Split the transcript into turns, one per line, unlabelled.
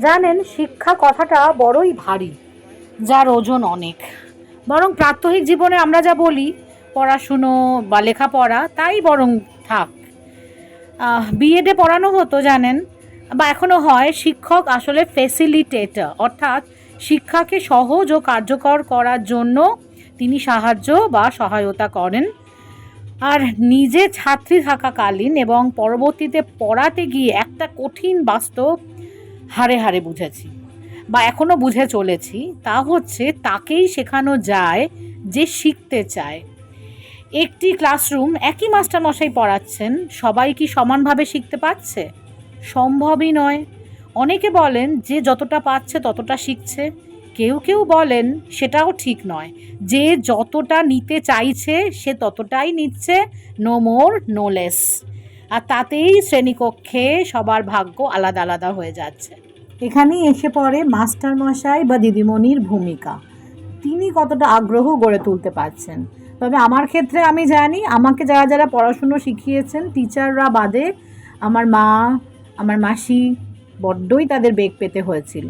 জানেন, শিক্ষা কথাটা বড়ই ভারী, যার ওজন অনেক। বরং প্রাত্যহিক জীবনে আমরা যা বলি পড়াশুনো বা লেখাপড়া, তাই বরং থাক। বিএডে পড়ানো হতো জানেন, বা এখনো হয়, শিক্ষক আসলে ফেসিলিটেটর, অর্থাৎ শিক্ষাকে সহজ ও কার্যকর করার জন্য তিনি সাহায্য বা সহায়তা করেন। আর নিজে ছাত্রী থাকাকালীন এবং পরবর্তীতে পড়াতে গিয়ে একটা কঠিন বাস্তব হাড়ে হাড়ে বুঝেছি, বা এখনো বুঝে চলেছি। তা হচ্ছে, তাকেই শেখানো যায় যে শিখতে চায়। একটি ক্লাসরুম একই মাস্টারমশাই পড়াচ্ছেন, সবাই কি সমানভাবে শিখতে পারছে? সম্ভবই নয়। অনেকে বলেন যে যতটা পাচ্ছে ততটা শিখছে, কেউ কেউ বলেন সেটাও ঠিক নয়, যে যতটা নিতে চাইছে সে ততটাই নিচ্ছে, নো মোর নো লেস। আর তাতেই শ্রেণীকক্ষে সবার ভাগ্য আলাদা আলাদা হয়ে যাচ্ছে। এখানেই এসে পড়ে মাস্টারমশাই বা দিদিমণির ভূমিকা। তিনি কতটা আগ্রহ গড়ে তুলতে পারছেন। তবে আমার ক্ষেত্রে আমি জানি, আমাকে যারা যারা পড়াশুনো শিখিয়েছেন, টিচাররা বাদে, আমার মা, আমার মাসি, বড্ডই তাদের বেগ পেতে হয়েছিল।